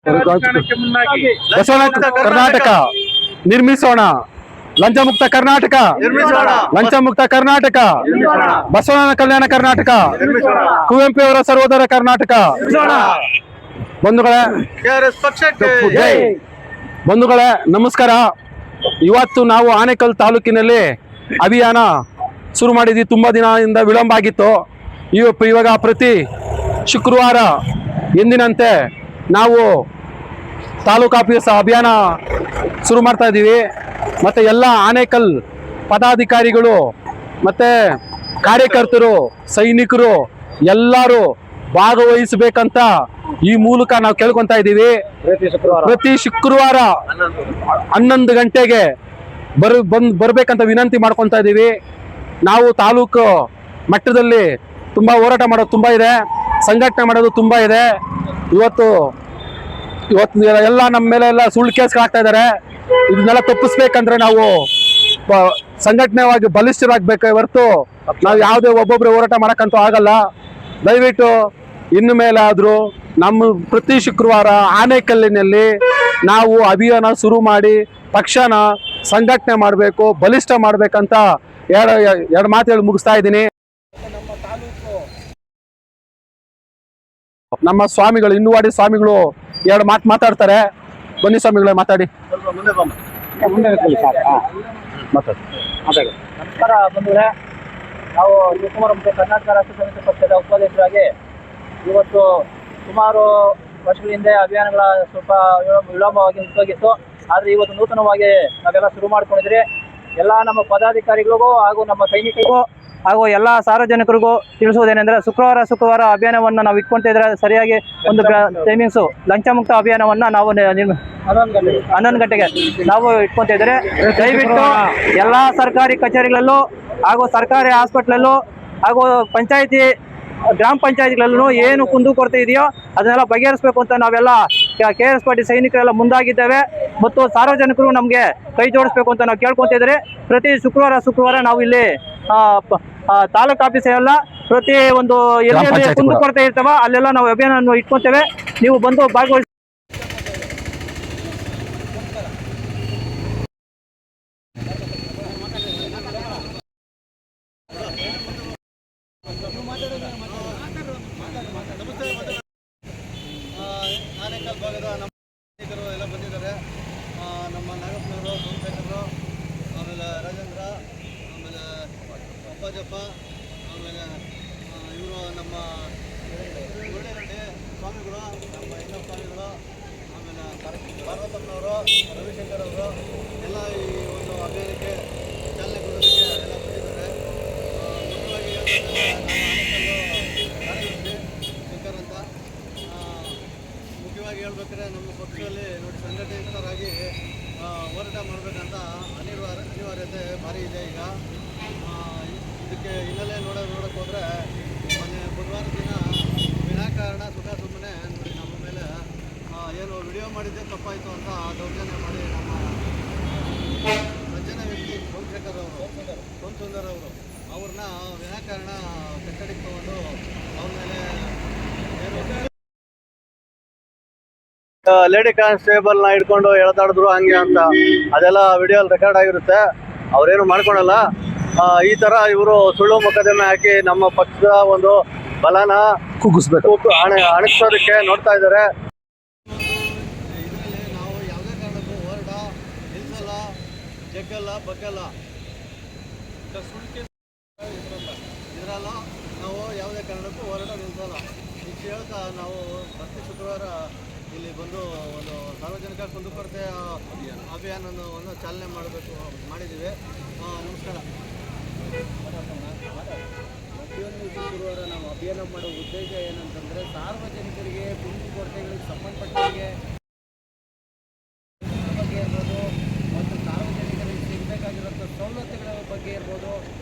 ಬಸವನ ಕರ್ನಾಟಕ ನಿರ್ಮಿಸೋಣ. ಲಂಚ ಮುಕ್ತ ಕರ್ನಾಟಕ, ಲಂಚ ಮುಕ್ತ ಕರ್ನಾಟಕ, ಬಸವನ ಕಲ್ಯಾಣ ಕರ್ನಾಟಕ, ಕುವೆಂಪು ಅವರ ಸರ್ವೋದರ ಕರ್ನಾಟಕ. ಬಂಧುಗಳೇ, ಬಂಧುಗಳೇ ನಮಸ್ಕಾರ. ಇವತ್ತು ನಾವು ಆನೇಕಲ್ ತಾಲೂಕಿನಲ್ಲಿ ಅಭಿಯಾನ ಶುರು ಮಾಡಿದ್ವಿ. ತುಂಬಾ ದಿನದಿಂದ ವಿಳಂಬ ಆಗಿತ್ತು. ಇವಾಗ ಪ್ರತಿ ಶುಕ್ರವಾರ ಎಂದಿನಂತೆ ನಾವು ತಾಲೂಕು ಆಫೀಸ್ ಅಭಿಯಾನ ಶುರು ಮಾಡ್ತಾ ಇದ್ದೀವಿ. ಮತ್ತು ಎಲ್ಲ ಆನೇಕಲ್ ಪದಾಧಿಕಾರಿಗಳು ಮತ್ತು ಕಾರ್ಯಕರ್ತರು, ಸೈನಿಕರು ಎಲ್ಲರೂ ಭಾಗವಹಿಸಬೇಕಂತ ಈ ಮೂಲಕ ನಾವು ಕೇಳ್ಕೊತಾ ಇದ್ದೀವಿ. ಪ್ರತಿ ಶುಕ್ರವಾರ 11 ಗಂಟೆಗೆ ಬರ್ಬೇಕಂತ ವಿನಂತಿ ಮಾಡ್ಕೊತಾ ಇದ್ದೀವಿ. ನಾವು ತಾಲೂಕು ಮಟ್ಟದಲ್ಲಿ ತುಂಬ ಹೋರಾಟ ಮಾಡೋದು ತುಂಬ ಇದೆ, ಸಂಘಟನೆ ಮಾಡೋದು ತುಂಬ ಇದೆ. ಇವತ್ತು ಎಲ್ಲ ನಮ್ಮ ಮೇಲೆ ಎಲ್ಲ ಸುಳ್ಳು ಕೇಸ್ಗಳಾಗ್ತಾ ಇದ್ದಾರೆ. ಇದನ್ನೆಲ್ಲ ತಪ್ಪಿಸ್ಬೇಕಂದ್ರೆ ನಾವು ಸಂಘಟನೆವಾಗಿ ಬಲಿಷ್ಠರಾಗಬೇಕು ಹೊರತು ನಾವು ಯಾವುದೇ ಒಬ್ಬೊಬ್ಬರು ಹೋರಾಟ ಮಾಡೋಕ್ಕಂತೂ ಆಗಲ್ಲ. ದಯವಿಟ್ಟು ಇನ್ನು ಮೇಲಾದರೂ ನಮ್ಮ ಪ್ರತಿ ಶುಕ್ರವಾರ ಆನೇಕಲ್ಲಿನಲ್ಲಿ ನಾವು ಅಭಿಯಾನ ಶುರು ಮಾಡಿ ಪಕ್ಷನ ಸಂಘಟನೆ ಮಾಡಬೇಕು, ಬಲಿಷ್ಠ ಮಾಡಬೇಕಂತ ಎರಡು ಮಾತು ಹೇಳಿ ಮುಗಿಸ್ತಾ ಇದ್ದೀನಿ. ನಮ್ಮ ಸ್ವಾಮಿಗಳು, ಇನ್ನುವಾಡಿ ಸ್ವಾಮಿಗಳು ಎರಡು ಮಾತು ಮಾತಾಡ್ತಾರೆ. ಬನ್ನಿ ಸ್ವಾಮಿಗಳೇ, ಮಾತಾಡಿ. ನಮಸ್ಕಾರ ಬಂಧುಗಳೇ, ನಾವು ಶಿವಕುಮಾರ ಮತ್ತು ಕರ್ನಾಟಕ ರಾಷ್ಟ್ರ ಸಮಿತಿ ಪಕ್ಷದ ಉಪಾಧ್ಯಕ್ಷರಾಗಿ ಇವತ್ತು ಸುಮಾರು ವರ್ಷಗಳ ಹಿಂದೆ ಅಭಿಯಾನಗಳ ಸ್ವಲ್ಪ ವಿಳಂಬವಾಗಿ ಉಪಯೋಗಿತ್ತು. ಆದರೆ ಇವತ್ತು ನೂತನವಾಗಿ ನಾವೆಲ್ಲ ಶುರು ಮಾಡ್ಕೊಂಡಿದ್ರಿ. ಎಲ್ಲ ನಮ್ಮ ಪದಾಧಿಕಾರಿಗಳಿಗೂ ಹಾಗೂ ನಮ್ಮ ಸೈನಿಕರಿಗೂ ಹಾಗೂ ಎಲ್ಲ ಸಾರ್ವಜನಿಕರಿಗೂ ತಿಳಿಸುವುದೇನೆಂದರೆ, ಶುಕ್ರವಾರ ಅಭಿಯಾನವನ್ನು ನಾವು ಇಟ್ಕೊಳ್ತಿದ್ರೆ ಸರಿಯಾಗಿ ಒಂದು ಟೈಮಿಂಗ್ಸು ಲಂಚ ಮುಕ್ತ ಅಭಿಯಾನವನ್ನು ನಾವು 11 ಗಂಟೆಗೆ ನಾವು ಇಟ್ಕೊತಿದ್ರೆ ದಯವಿಟ್ಟು ಎಲ್ಲ ಸರ್ಕಾರಿ ಕಚೇರಿಗಳಲ್ಲೂ ಹಾಗೂ ಸರ್ಕಾರಿ ಹಾಸ್ಪಿಟ್ಲಲ್ಲೂ ಹಾಗೂ ಗ್ರಾಮ ಪಂಚಾಯತಿಗಳಲ್ಲೂ ಏನು ಕುಂದುಕೊರತೆ ಇದೆಯೋ ಅದನ್ನೆಲ್ಲ ಬಗೆಹರಿಸಬೇಕು ಅಂತ ನಾವೆಲ್ಲ KRS ಪಾರ್ಟಿ ಸೈನಿಕರೆಲ್ಲ ಮುಂದಾಗಿದ್ದೇವೆ. ಮತ್ತು ಸಾರ್ವಜನಿಕರು ನಮಗೆ ಕೈ ಜೋಡಿಸ್ಬೇಕು ಅಂತ ನಾವು ಕೇಳ್ಕೊತಿದ್ರೆ ಪ್ರತಿ ಶುಕ್ರವಾರ ನಾವು ಇಲ್ಲಿ ತಾಲೂಕು ಆಫೀಸ್ ಎಲ್ಲ ಪ್ರತಿ ಒಂದು ಎಲ್ಲಿ ಕುಂದುಕೊರತೆ ಇರ್ತವ ಅಲ್ಲೆಲ್ಲ ನಾವು ಅಭಿಯಾನ ಇಟ್ಕೊತೇವೆ. ನೀವು ಬಂದು ಭಾಗವಹಿಸಿ. ಆನೇಕಲ್ ಭಾಗದ ನಮ್ಮ ಸೈನಿಕರು ಎಲ್ಲ ಬಂದಿದ್ದಾರೆ. ನಮ್ಮ ನಾಗಪ್ಪನವರು, ಸೋಮಶೇಖರರು, ಆಮೇಲೆ ರಾಜೇಂದ್ರ, ಆಮೇಲೆ ಅಪ್ಪಾಜಪ್ಪ, ಆಮೇಲೆ ಇವರು ನಮ್ಮ ಒಳ್ಳೆರೆಡ್ಡಿ ಸ್ವಾಮಿಗಳು, ನಮ್ಮ ಇನ್ನೊಬ್ಬ ಸ್ವಾಮಿಗಳು, ಆಮೇಲೆ ಪಾರ್ವತಮ್ಮನವರು, ರವಿಶಂಕರ್ ಅವರು ಎಲ್ಲ ಈ ಒಂದು ಅಭಿಯಾನಕ್ಕೆ ಚಾಲನೆ ಕೊಡೋದಕ್ಕೆ ಎಲ್ಲ ಬಂದಿದ್ದಾರೆ. ಶಂಕರ್ ಅಂತ ಮುಖ್ಯವಾಗಿ ಹೇಳ್ಬೇಕಾದ್ರೆ ನಮ್ಮ ಪಕ್ಷದಲ್ಲಿ ನೋಡಿ ಸಂಘಟಿತರಾಗಿ ಹೋರಾಟ ಮಾಡಬೇಕಂತ ಅನಿವಾರ್ಯತೆ ಭಾರಿ ಇದೆ. ಈಗ ಇದಕ್ಕೆ ಹಿನ್ನೆಲೆ ನೋಡೋಕ್ಕೆ ಹೋದರೆ ಮೊನ್ನೆ ಬುಧವಾರ ದಿನ ವಿನಾಕಾರಣ ಸುಮ್ಮನೆ ನೋಡಿ ನಮ್ಮ ಮೇಲೆ ಏನು ವಿಡಿಯೋ ಮಾಡಿದ್ದೆ ತಪ್ಪಾಯಿತು ಅಂತ ದೌರ್ಜನ್ಯ ಮಾಡಿ ನಮ್ಮ ಸಜ್ಜನ ವ್ಯಕ್ತಿ ಸೋಮಶೇಖರ್ ಅವರು, ಸೋಮಸುಂದರ್ ಅವರು ಅವ್ರನ್ನ ವಿನಾಕಾರಣ ಕಟ್ಟಡಿಗೆ ತಗೊಂಡು ಅವ್ರ ಮೇಲೆ ಲೇಡಿ ಕಾನ್ಸ್ಟೇಬಲ್ನ ಹಿಡ್ಕೊಂಡು ಎಳೆದಾಡಿದ್ರು ಹಂಗೆ ಅಂತ ಅದೆಲ್ಲ ವಿಡಿಯೋಲ್ಲಿ ರೆಕಾರ್ಡ್ ಆಗಿರುತ್ತೆ. ಅವ್ರೇನು ಮಾಡ್ಕೊಳಲ್ಲ. ಈ ಥರ ಇವರು ಸುಳ್ಳು ಮೊಕದ್ದಮೆ ಹಾಕಿ ನಮ್ಮ ಪಕ್ಷದ ಒಂದು ಬಲನ ಕುಗ್ಗಿಸ್ಬೇಕು, ಅಣಗಿಸೋದಕ್ಕೆ ನೋಡ್ತಾ ಇದ್ದಾರೆ. ಇದರಲ್ಲಿ ನಾವು ಯಾವುದೇ ಕಾರಣಕ್ಕೂ ಹೋರಾಟ ನಿಲ್ಲಿಸಲ್ಲ, ಜಗ್ಗಲ್ಲ, ಬಗ್ಗಲ್ಲ. ಇದರಲ್ಲ ನಾವು ಯಾವುದೇ ಕಾರಣಕ್ಕೂ ಹೋರಾಟ ನಿಲ್ಲಿಸಲ್ಲ. ಇಷ್ಟು ಹೇಳ್ತಾ ನಾವು ಪ್ರತಿ ಶುಕ್ರವಾರ ಇಲ್ಲಿ ಬಂದು ಒಂದು ಸಾರ್ವಜನಿಕ ಕುಂದುಕೊರತೆ ಅಭಿಯಾನವನ್ನು ಚಾಲನೆ ಮಾಡಿದ್ದೀವಿ. ನಮಸ್ಕಾರ. ಪ್ರತಿಯೊಂದು ಶುಕ್ರವಾರ ನಾವು ಅಭಿಯಾನ ಮಾಡೋ ಉದ್ದೇಶ ಏನಂತಂದರೆ ಸಾರ್ವಜನಿಕರಿಗೆ ಕುಂದುಕೊರತೆಗಳಿಗೆ ಸಂಬಂಧಪಟ್ಟವರಿಗೆ ಬಗ್ಗೆ ಇರ್ಬೋದು ಮತ್ತು ಸಾರ್ವಜನಿಕರಿಗೆ ಸಿಗಬೇಕಾಗಿರುವಂಥ ಸವಲತ್ತುಗಳ ಬಗ್ಗೆ ಇರ್ಬೋದು,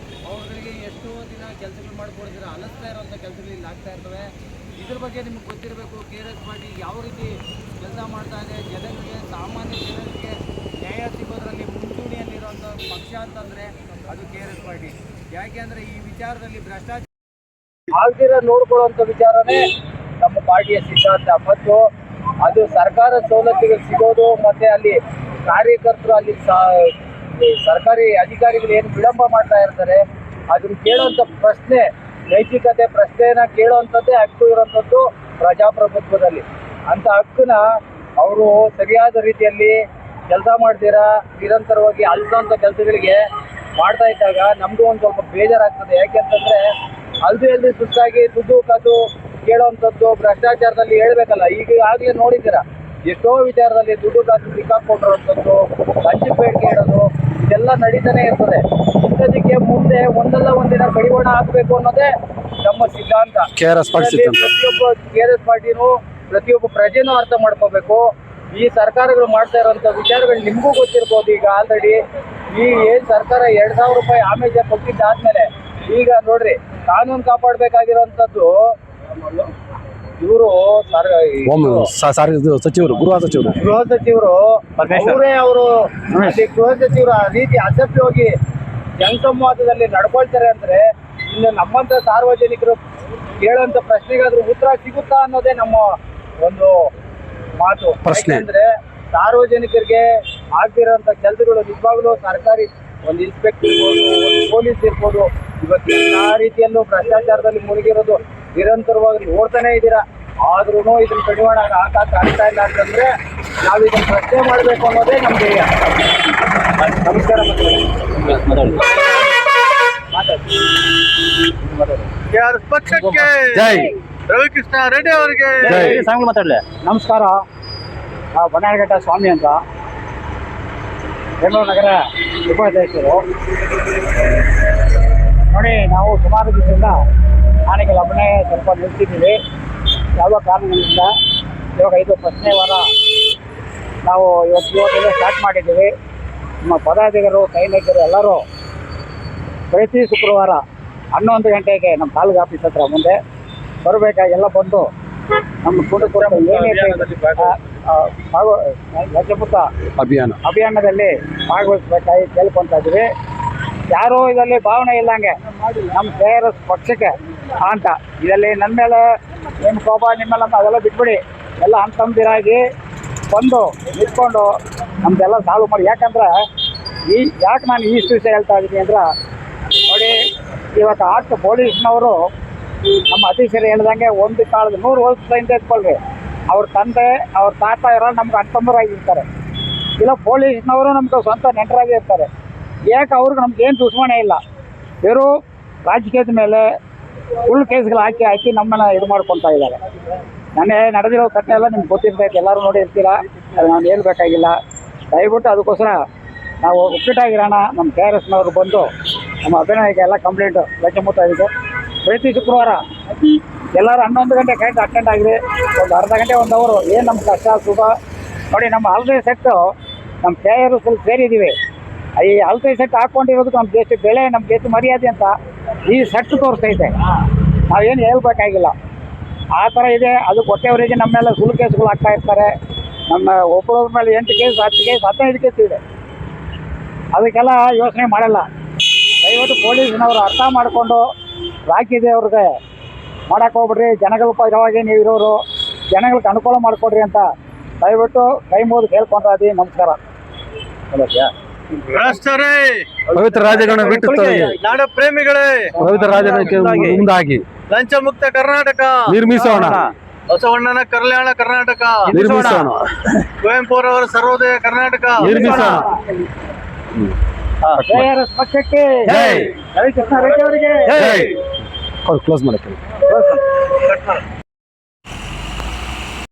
ಅವ್ರುಗಳಿಗೆ ಎಷ್ಟೋ ದಿನ ಕೆಲಸಗಳು ಮಾಡಿಕೊಡಿದ್ರೆ ಅಲಸ್ತಾ ಇರೋವಂಥ ಕೆಲಸಗಳು ಇಲ್ಲಿ ಆಗ್ತಾ ಇರ್ತವೆ. ಇದ್ರ ಬಗ್ಗೆ ನಿಮ್ಗೆ ಗೊತ್ತಿರಬೇಕು. KRS ಪಾರ್ಟಿ ಯಾವ ರೀತಿ ಕೆಲಸ ಮಾಡ್ತಾ ಇದೆ, ಜನರಿಗೆ, ಸಾಮಾನ್ಯ ಜನರಿಗೆ ನ್ಯಾಯ ಸಿಗೋದ್ರಲ್ಲಿ ಮುಂಚೂಣಿಯಲ್ಲಿರುವಂಥ ಪಕ್ಷ ಅಂತಂದರೆ ಅದು KRS ಪಾರ್ಟಿ. ಯಾಕೆ ಅಂದರೆ ಈ ವಿಚಾರದಲ್ಲಿ ಭ್ರಷ್ಟಾಚಾರ ಆಗದಿರ ನೋಡ್ಕೊಳ್ಳುವಂಥ ವಿಚಾರನೇ ನಮ್ಮ ಪಾರ್ಟಿಯ ಸಿದ್ಧಾಂತ. ಮತ್ತು ಅದು ಸರ್ಕಾರ ಸವಲತ್ತುಗಳು ಸಿಗೋದು ಮತ್ತೆ ಅಲ್ಲಿ ಕಾರ್ಯಕರ್ತರು ಅಲ್ಲಿ ಸರ್ಕಾರಿ ಅಧಿಕಾರಿಗಳು ಏನು ವಿಳಂಬ ಮಾಡ್ತಾ ಇರ್ತಾರೆ ಅದನ್ನ ಕೇಳುವಂತ ಪ್ರಶ್ನೆ, ನೈತಿಕತೆ ಪ್ರಶ್ನೆನ ಕೇಳುವಂಥದ್ದೇ ಹಕ್ಕು ಇರುವಂಥದ್ದು ಪ್ರಜಾಪ್ರಭುತ್ವದಲ್ಲಿ. ಅಂತ ಹಕ್ಕನ್ನ ಅವರು ಸರಿಯಾದ ರೀತಿಯಲ್ಲಿ ಕೆಲಸ ಮಾಡ್ತೀರಾ ನಿರಂತರವಾಗಿ ಅಲ್ಸೋಂಥ ಕೆಲಸಗಳಿಗೆ ಮಾಡ್ತಾ ಇದ್ದಾಗ ನಮಗೂ ಒಂದು ಸ್ವಲ್ಪ ಬೇಜಾರಾಗ್ತದೆ. ಯಾಕೆಂತಂದ್ರೆ ಅಲ್ದು ಸುಸ್ತಾಗಿ ದುಡ್ಡು ಕಾದು ಕೇಳೋವಂಥದ್ದು ಭ್ರಷ್ಟಾಚಾರದಲ್ಲಿ ಹೇಳ್ಬೇಕಲ್ಲ. ಈಗಾಗಲೇ ನೋಡಿದ್ದೀರಾ ಎಷ್ಟೋ ವಿಚಾರದಲ್ಲಿ ದುಡ್ಡು ಕಾಸು ಸಿಕ್ಕಾಕೊಂಡಿರುವಂಥದ್ದು, ಲಂಚ ಬೇಡಿಕೆ ಇಡೋದು ಇದೆಲ್ಲ ನಡೀತಾನೆ ಇರ್ತದೆ. ಇಂಥದಕ್ಕೆ ಮುಂದೆ ಒಂದಲ್ಲ ಒಂದಿನ ಕಡಿವಾಣ ಹಾಕಬೇಕು ಅನ್ನೋದೇ ನಮ್ಮ ಸಿದ್ಧಾಂತ. ಪ್ರತಿಯೊಬ್ಬ KRS ಪಾರ್ಟಿನೂ ಪ್ರತಿಯೊಬ್ಬ ಪ್ರಜೆನೂ ಅರ್ಥ ಮಾಡ್ಕೋಬೇಕು. ಈ ಸರ್ಕಾರಗಳು ಮಾಡ್ತಾ ಇರೋಂಥ ವಿಚಾರಗಳು ನಿಮಗೂ ಗೊತ್ತಿರ್ಬೋದು. ಈಗ ಆಲ್ರೆಡಿ ಈ ಏನು ಸರ್ಕಾರ 2,000 ರೂಪಾಯಿ ಆಮೇಜ ಕೊಟ್ಟಿದ್ದಾದ್ಮೇಲೆ ಈಗ ನೋಡ್ರಿ ಕಾನೂನು ಕಾಪಾಡಬೇಕಾಗಿರೋಂಥದ್ದು ಇವರು ಸಚಿವರು ಗೃಹ ಸಚಿವರು ಅವರೇ ಅವರು ಅಲ್ಲಿ ಗೃಹ ಸಚಿವರು ಆ ರೀತಿ ಅಸಭ್ಯವಾಗಿ ಜನಸಂವಾದದಲ್ಲಿ ನಡ್ಕೊಳ್ತಾರೆ ಅಂದ್ರೆ ಇನ್ನು ನಮ್ಮಂತ ಸಾರ್ವಜನಿಕರು ಕೇಳುವಂತ ಪ್ರಶ್ನೆಗಾದ್ರೂ ಉತ್ತರ ಸಿಗುತ್ತಾ ಅನ್ನೋದೇ ನಮ್ಮ ಒಂದು ಮಾತು. ಯಾಕಂದ್ರೆ ಸಾರ್ವಜನಿಕರಿಗೆ ಆಗ್ತಿರೋಂಥ ಕೆಲಸಗಳು ನಿಜವಾಗ್ಲೂ ಸರ್ಕಾರಿ ಒಂದು ಇನ್ಸ್ಪೆಕ್ಟರ್ ಇರ್ಬೋದು, ಒಂದು ಪೊಲೀಸ್ ಇರ್ಬೋದು, ಇವತ್ತು ಎಲ್ಲಾ ರೀತಿಯಲ್ಲೂ ಭ್ರಷ್ಟಾಚಾರದಲ್ಲಿ ಮುಳುಗಿರೋದು ನಿರಂತರವಾಗಿ ನೋಡ್ತಾನೆ ಇದ್ದೀರಾ. ಆದ್ರೂ ಇದನ್ನ ಕಡಿವಾಣ ಹಾಕಕ್ ಆಗ್ತಾ ಇಲ್ಲ ಅಂತಂದ್ರೆ ನಾವು ಇದನ್ನ ಪ್ರಶ್ನೆ ಮಾಡಬೇಕು ಅನ್ನೋದೇ ನಮ್ಮ ಧ್ಯೇಯ. ನಮಸ್ಕಾರ. KRS ಪಕ್ಷಕ್ಕೆ ಜೈ. ರವಿಕೃಷ್ಣ ರೆಡ್ಡಿ ಅವರಿಗೆ ಮಾತಾಡ್ಲೆ. ನಮಸ್ಕಾರ. ಬನಾಳಘಟ್ಟ ಸ್ವಾಮಿ ಅಂತ, ಬೆಂಗಳೂರು ನಗರ ಉಪಾಧ್ಯಕ್ಷರು. ನೋಡಿ, ನಾವು ಸುಮಾರು ದಿವಸದಿಂದ ಆನೆಗಳ ಅಭಿನಯ ಸ್ವಲ್ಪ ನಿಲ್ಸಿದ್ದೀವಿ. ಯಾವ ಕಾರಣಗಳಿಂದ ಇವಾಗ ಇದು 1ನೇ ವಾರ ನಾವು ಇವತ್ತೆಲ್ಲ ಸ್ಟಾರ್ಟ್ ಮಾಡಿದ್ದೀವಿ. ನಮ್ಮ ಪದಾಧಿಕಾರಿಗಳು, ಸೈನಿಕರು ಎಲ್ಲರೂ ಪ್ರತಿ ಶುಕ್ರವಾರ 11 ಗಂಟೆಗೆ ನಮ್ಮ ತಾಲೂಕು ಆಫೀಸ್ ಹತ್ರ ಮುಂದೆ ಬರಬೇಕಾಗೆಲ್ಲ ಬಂದು ನಮ್ಮ ಕುಟುಂಬ ಲಂಚಮುಕ್ತ ಅಭಿಯಾನದಲ್ಲಿ ಭಾಗವಹಿಸಬೇಕಾಗಿ ಕೇಳ್ಕೊತಾ ಇದ್ದೀವಿ. ಯಾರೂ ಇದರಲ್ಲಿ ಭಾವನೆ ಇಲ್ಲಂಗೆ ನಮ್ಮ KRS ಪಕ್ಷಕ್ಕೆ ಅಂತ ಇದರಲ್ಲಿ ನನ್ನ ಮೇಲೆ ನಿಮ್ಮ ಕೋಪ ನಿಮ್ಮೆಲ್ಲ ಅದೆಲ್ಲ ಬಿಟ್ಬಿಡಿ. ಎಲ್ಲ ಅಂತಂದಿರಾಗಿ ಬಂದು ನಿಂತ್ಕೊಂಡು ನಮ್ದೆಲ್ಲ ಸಾಲ್ವ್ ಮಾಡಿ. ಯಾಕಂದ್ರೆ ಯಾಕೆ ನಾನು ಇಷ್ಟು ವಿಷಯ ಹೇಳ್ತಾ ಇದ್ದೀನಿ ಅಂದ್ರೆ, ನೋಡಿ ಇವತ್ತು ಆಟ ಪೊಲೀಸ್ನವರು ನಮ್ಮ ಅಧ್ಯಕ್ಷರು ಹೇಳ್ದಂಗೆ ಒಂದು ಕಾಲದ 100 ವರ್ಷದಿಂದ ಎತ್ಕೊಳ್ರಿ. ಅವ್ರ ತಂದೆ ಅವ್ರ ತಾತ ಇರೋ ನಮ್ಗೆ ಅಣ್ಣತಮ್ಮರಾಗಿರ್ತಾರೆ, ಇಲ್ಲ ಪೊಲೀಸ್ನವರು ನಮ್ಗೆ ಸ್ವಂತ ನೆಂಟರಾಗಿ ಇರ್ತಾರೆ. ಯಾಕೆ ಅವ್ರಿಗೆ ನಮ್ಗೇನು ದುಶ್ಮನೆ ಇಲ್ಲ. ಬೇರೆ ರಾಜಕೀಯದ ಮೇಲೆ ಫುಲ್ ಕೇಸ್ಗಳು ಹಾಕಿ ನಮ್ಮನ್ನು ಇದು ಮಾಡ್ಕೊತಾ ಇದ್ದಾರೆ. ನಾನೇ ನಡೆದಿರೋ ಘಟನೆ ಎಲ್ಲ ನಿಮ್ಗೆ ಗೊತ್ತಿರ್ತೈತೆ, ಎಲ್ಲರೂ ನೋಡಿ ಇರ್ತೀರಾ, ಅದು ನಾನು ಹೇಳ್ಬೇಕಾಗಿಲ್ಲ. ದಯವಿಟ್ಟು ಅದಕ್ಕೋಸ್ಕರ ನಾವು ಒಪ್ಪಿಟ್ಟಾಗಿರೋಣ. ನಮ್ಮ KRSನವರು ಬಂದು ನಮ್ಮ ಅಭಿನಯಕ್ಕೆ ಎಲ್ಲ ಕಂಪ್ಲೇಂಟು ಲಂಚಮುಕ್ತ ಇದೆ. ಪ್ರತಿ ಶುಕ್ರವಾರ ಎಲ್ಲರೂ 11 ಗಂಟೆ ಕರೆಕ್ಟ್ ಅಟೆಂಡ್ ಆಗಿದೆ. ಒಂದು ಅರ್ಧ ಗಂಟೆ 1 ಅವರು ಏನು ನಮ್ಮ ಕಷ್ಟ ಸುಖ ನೋಡಿ. ನಮ್ಮ ಹಳದಿ ಸೆಟ್ಟು ನಮ್ಮ KRS ಸೇರಿದ್ದೀವಿ. ಈ ಹಳದಿ ಸೆಟ್ ಹಾಕ್ಕೊಂಡಿರೋದಕ್ಕೆ ನಮ್ಮ ದೇಶ ಬೆಳೆ, ನಮ್ಮ ದೇಶ ಮರ್ಯಾದೆ ಅಂತ ಈ ಸೆಟ್ ತೋರಿಸ್ತೈತೆ. ನಾವೇನು ಹೇಳ್ಬೇಕಾಗಿಲ್ಲ, ಆ ಥರ ಇದೆ. ಅದು ಕೊಟ್ಟೆಯವರಿಗೆ ನಮ್ಮೆಲ್ಲ ಸುಳ್ಳು ಕೇಸ್ಗಳು ಆಗ್ತಾ ಇರ್ತಾರೆ. ನಮ್ಮ ಒಬ್ಬರೊಬ್ಬರ ಮೇಲೆ 8 ಕೇಸ್ 10 ಕೇಸ್ 15 ಕೇಸ್ ಇದೆ. ಅದಕ್ಕೆಲ್ಲ ಯೋಚನೆ ಮಾಡಲ್ಲ. ದಯವಿಟ್ಟು ಪೊಲೀಸ್ನವರು ಅರ್ಥ ಮಾಡಿಕೊಂಡು ರಾಕಿದೆ ಅವ್ರಿಗೆ ಮಾಡೋಕ್ಕೆ ಹೋಗ್ಬಿಡ್ರಿ. ಜನಗಳ ಪರವಾಗಿ ನೀವು ಇರೋರು, ಜನಗಳಿಗೆ ಅನುಕೂಲ ಮಾಡಿಕೊಡ್ರಿ ಅಂತ ದಯವಿಟ್ಟು ಕೈ ಮುಗಿದು ಕೇಳ್ಕೊಂಡ್ರೆ ಅದೀವಿ. ನಮಸ್ಕಾರ. ಭ್ರಷ್ಟರೇ, ಪವಿತ್ರ ರಾಜಗಣ ಬಿಟ್ಟು ನಾಡ ಪ್ರೇಮಿಗಳೇ, ಪವಿತ್ರ ರಾಜಗಣಕ್ಕೆ ಮುಂದಾಗಿ ಲಂಚ ಮುಕ್ತ ಕರ್ನಾಟಕ ನಿರ್ಮಿಸೋಣ. ಬಸವಣ್ಣನ ಕಲ್ಯಾಣ ಕರ್ನಾಟಕ ನಿರ್ಮಿಸೋಣ. ಕುವೆಂಪುರವರ ಸರ್ವೋದಯ ಕರ್ನಾಟಕ ನಿರ್ಮಿಸೋಣ. KRS ಪಕ್ಷಕ್ಕೆ ಜೈ. ರವಿಕೃಷ್ಣ ರೆಡ್ಡಿ ಅವರಿಗೆ ಕ್ಲೋಸ್ ಮಾಡಕ್ಕೆ